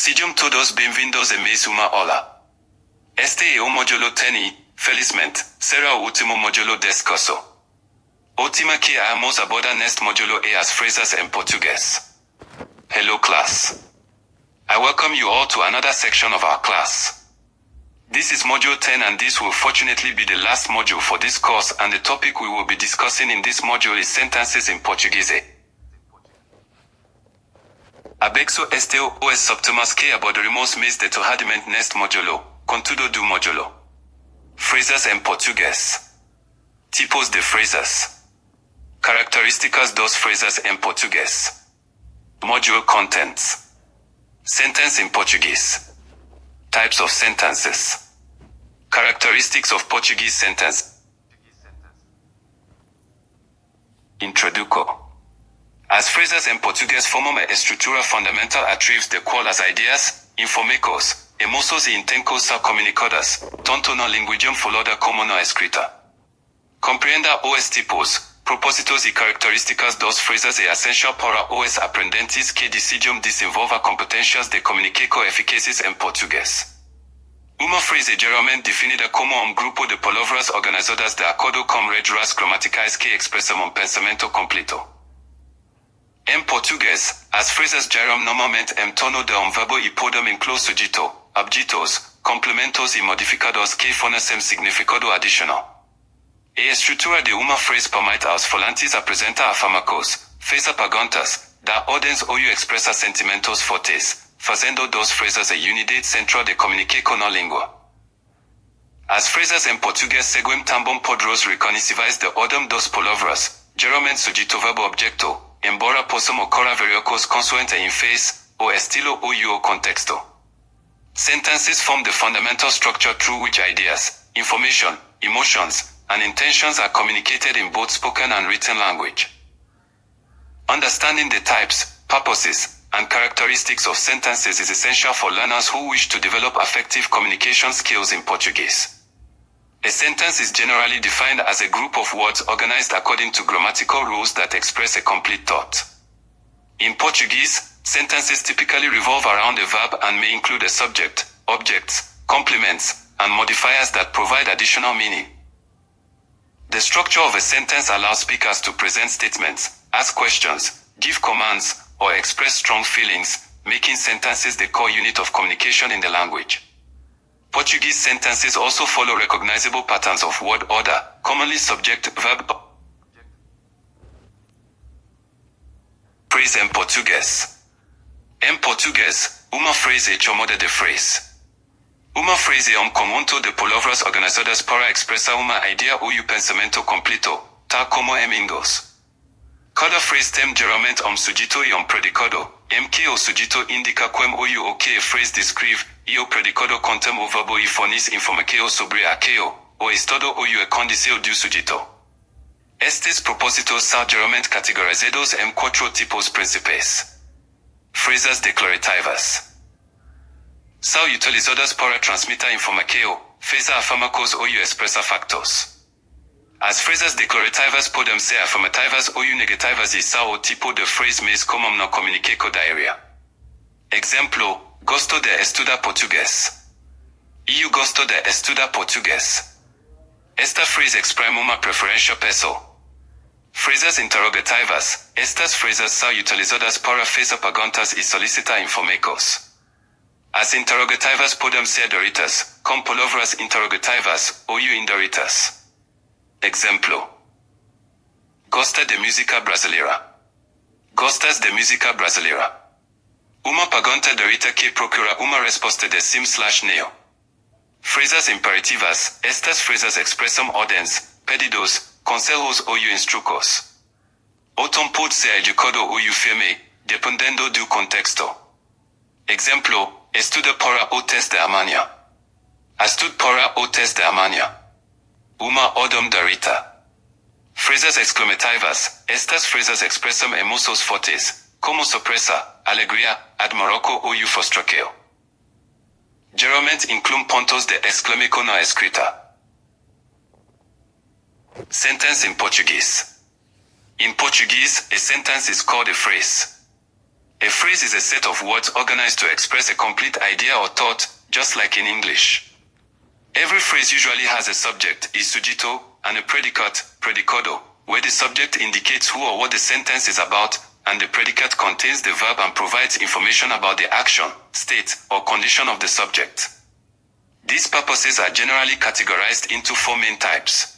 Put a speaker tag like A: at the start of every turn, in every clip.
A: Sejam todos bem-vindos e mais uma aula. Este é o módulo 10 e, felizmente, será o último módulo deste curso. O tema que vamos abordar neste módulo é as phrases em português. Hello class. I welcome you all to another section of our class. This is module 10 and this will fortunately be the last module for this course, and the topic we will be discussing in this module is sentences in Portuguese. Abexo este os subtemas que abordaremos mais detalhadamente neste módulo, contudo do módulo. Phrases em português. Tipos de phrases. Características dos phrases em português. Module contents. Sentence in Portuguese. Types of sentences. Characteristics of Portuguese sentence. Introduco. As phrases em português formam a estrutura fundamental atribuídas de qual as ideias, informações, emoções e intenções são comunicadas, tanto na linguagem falada como na escrita. Compreenda os tipos, propósitos e características das phrases é essencial para os aprendentes que desejam desenvolver competências de comunicação eficazes em português. Uma frase é geralmente definida como grupo de palavras organizadas de acordo com regras gramaticais que expressam pensamento completo. Em português, as phrases geram normalmente em torno de verbo e podem incluir sujeito, objetos, complementos e modificadores que fornecem significado adicional. A estrutura de uma frase permite aos falantes apresentar afirmações, fazer perguntas, dar ordens ou expressar sentimentos fortes, fazendo das phrases a unidade central de comunicação na língua. As phrases em português seguem também padrões reconhecíveis de ordem das palavras, geralmente sujeito verbo objeto, embora possam ocorrer variações consoante a ênfase, o estilo ou o contexto. Sentences form the fundamental structure through which ideas, information, emotions, and intentions are communicated in both spoken and written language. Understanding the types, purposes, and characteristics of sentences is essential for learners who wish to develop effective communication skills in Portuguese. A sentence is generally defined as a group of words organized according to grammatical rules that express a complete thought. In Portuguese, sentences typically revolve around a verb and may include a subject, objects, complements, and modifiers that provide additional meaning. The structure of a sentence allows speakers to present statements, ask questions, give commands, or express strong feelings, making sentences the core unit of communication in the language. Portuguese sentences also follow recognizable patterns of word order, commonly subject, verb. Phrase em português. Em português, uma frase é chamada de frase. Uma frase é conjunto de palavras organizadas para expressar uma ideia ou pensamento completo, tal como em inglês. Cada frase tem geralmente sujeito e predicado, em que o sujeito indica como ou o que a frase descreve, e o predicado contém o verbo e fornece informação sobre aquilo, o estado ou a condição do sujeito. Estes propósitos são geralmente categorizados em 4 tipos principais. Phrases declarativas. São utilizadas para transmitir informação, fazer afirmações ou expressar factos. As phrases declarativas podem ser afirmativas ou negativas e são o tipo de frase mais comum na comunicação diária. Exemplo: gosto de estudar português. Eu gosto de estudar português. Esta frase exprime uma preferência pessoal. Phrases interrogativas. Estas frases são utilizadas para fazer perguntas e solicitar informações. As interrogativas podem ser diretas, com palavras interrogativas, ou indiretas. Exemplo: gosta de música brasileira. Gostas de música brasileira? Uma pergunta direta que procura uma resposta de sim/não. Phrases imperativas. Estas frases expressam ordens, pedidos, conselhos ou instruções. O tom pode ser educado ou firme, dependendo do contexto. Exemplo: estuda para o teste de amanhã. Estude para o teste de amanhã. Uma ordem direta. Phrases exclamativas. Estas frases expressam emoções fortes, como surpresa, alegria, admiração ou frustração. Geralmente incluem pontos de exclamação na escrita. Sentence in Portuguese. In Portuguese, a sentence is called a phrase. A phrase is a set of words organized to express a complete idea or thought, just like in English. Every phrase usually has a subject, is sujeto, and a predicate, predicado, where the subject indicates who or what the sentence is about, and the predicate contains the verb and provides information about the action, state, or condition of the subject. These purposes are generally categorized into four main types.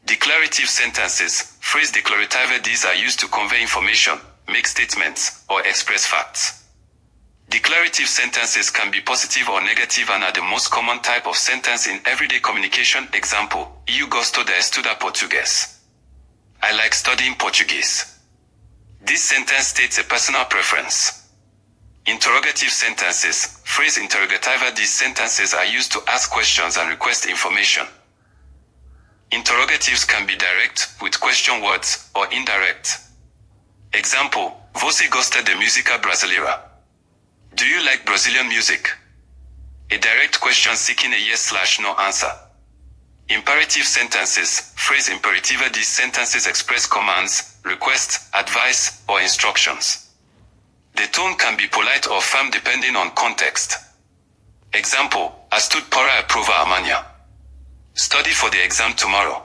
A: Declarative sentences, phrase declarative. These are used to convey information, make statements, or express facts. Declarative sentences can be positive or negative and are the most common type of sentence in everyday communication. Example, Eu gosto de estudar português. I like studying Portuguese. This sentence states a personal preference. Interrogative sentences, phrase interrogativa. These sentences are used to ask questions and request information. Interrogatives can be direct, with question words, or indirect. Example, Você gosta de música brasileira? Do you like Brazilian music? A direct question seeking a yes/no answer. Imperative sentences, phrase imperativa. These sentences express commands, requests, advice, or instructions. The tone can be polite or firm depending on context. Example, Estou para a prova amanhã. Study for the exam tomorrow.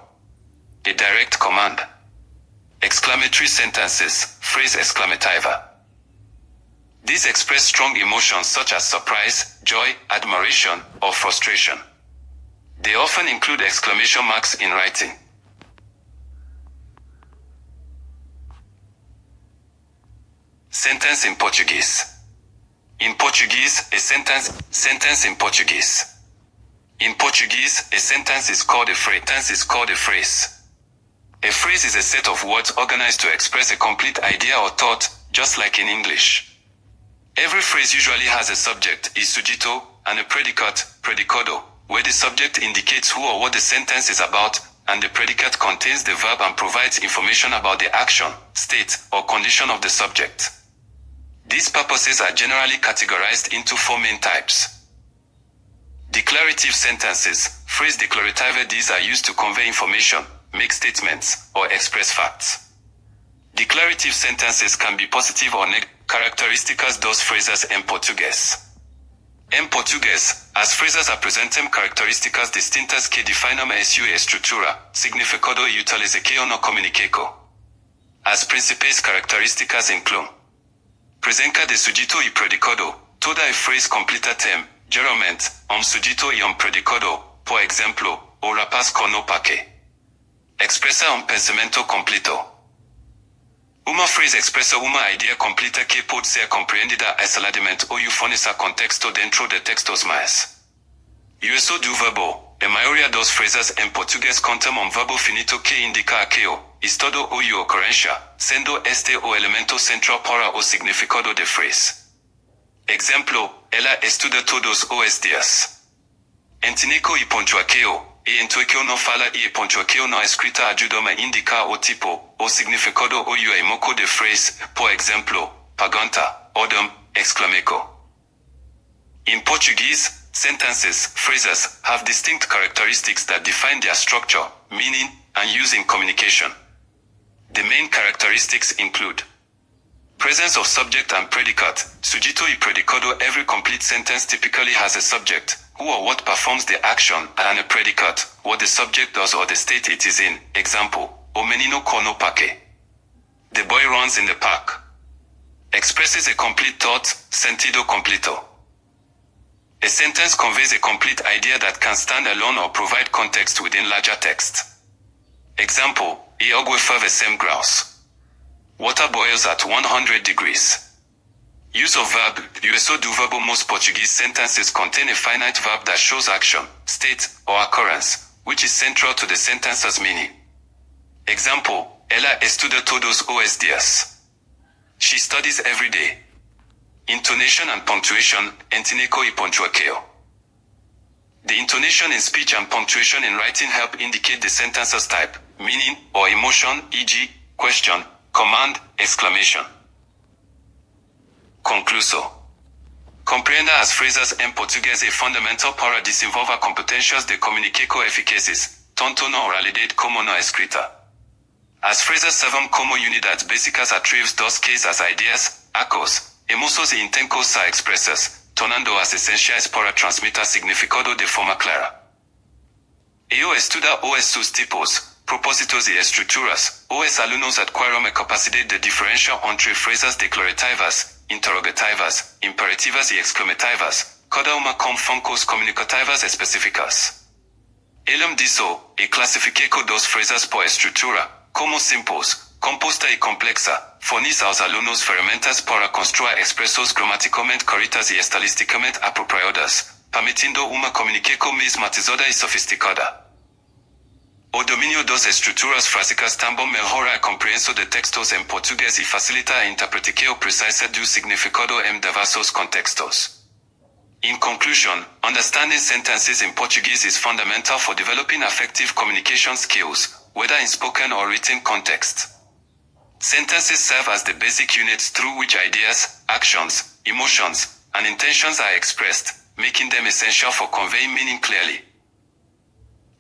A: A direct command. Exclamatory sentences, phrase exclamativa. These express strong emotions such as surprise, joy, admiration, or frustration. They often include exclamation marks in writing. Sentence in Portuguese. In Portuguese, a sentence in Portuguese. In Portuguese, a sentence is called a phrase. A phrase is a set of words organized to express a complete idea or thought, just like in English. Every phrase usually has a subject, is sujeto, and a predicate, predicado, where the subject indicates who or what the sentence is about, and the predicate contains the verb and provides information about the action, state, or condition of the subject. These purposes are generally categorized into four main types. Declarative sentences, phrase declarative. These are used to convey information, make statements, or express facts. Declarative sentences can be positive or negative. Características dos frases em português. Em português, as frases apresentam características distintas que definem a sua estrutura, significado e utilização no comunicado. As principais características incluem presença de sujeito e predicado. Toda a frase completa tem, geralmente, sujeito e predicado. Por exemplo, o rapaz com o paquê. Expressa pensamento completo. Uma frase expressa uma ideia completa que pode ser compreendida isoladamente ou fornece contexto dentro de textos mais. O uso do verbo. A maioria das frases em português contém verbo finito que indica aquilo, estado ou ocorrência, sendo este o elemento central para o significado da frase. Exemplo, ela estuda todos os dias. Entinico e pontuaqueo. E intuição não fala e pontuação não escrita ajuda-me a indicar o tipo, o significado ou o emoco de phrase, por exemplo, pergunta, ordem, exclamação. In Portuguese, sentences, phrases, have distinct characteristics that define their structure, meaning, and use in communication. The main characteristics include presence of subject and predicate, sujeito y predicado. Every complete sentence typically has a subject, who or what performs the action, and a predicate, what the subject does or the state it is in. Example, o menino com o paquê. The boy runs in the park. Expresses a complete thought, sentido completo. A sentence conveys a complete idea that can stand alone or provide context within larger text. Example, e água ferve a 100 graus. Water boils at 100 degrees. Use of verb. Uso do verbo. Most Portuguese sentences contain a finite verb that shows action, state, or occurrence, which is central to the sentence's meaning. Example, ela estuda todos os dias. She studies every day. Intonation and punctuation, entinico y pontuaqueo. The intonation in speech and punctuation in writing help indicate the sentence's type, meaning, or emotion, e.g., question, command, exclamation. Concluso. Compreenda as frases em português é fundamental para desenvolver competências de comunicação eficazes, tanto na oralidade como na escrita. As frases servem como unidades básicas atrás das que as ideias, acos, emoções e intentos são expressas, tornando as essenciais para transmitir significado de forma clara. Eu estuda os seus tipos, propósitos e estruturas. Os alunos adquirem a capacidade de diferenciar entre frases declarativas, interrogativas, imperativas e exclamativas, cada uma com funcos comunicativas específicas. Além disso, classifiquei duas frases por estrutura, como simples, composta e complexa, fornece aos alunos ferramentas para construir expressões gramaticalmente corretas e estilisticamente apropriadas, permitindo uma comunicação mais matizada e sofisticada. O domínio das estruturas frásicas também melhora a compreensão de textos em português e facilita a interpretação precisa do significado em diversos contextos. In conclusion, understanding sentences in Portuguese is fundamental for developing effective communication skills, whether in spoken or written context. Sentences serve as the basic units through which ideas, actions, emotions, and intentions are expressed, making them essential for conveying meaning clearly.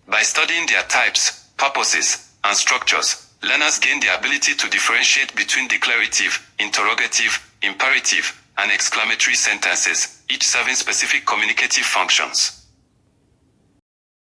A: By studying their types, purposes, and structures, learners gain the ability to differentiate between declarative, interrogative, imperative, and exclamatory sentences, each serving specific communicative functions.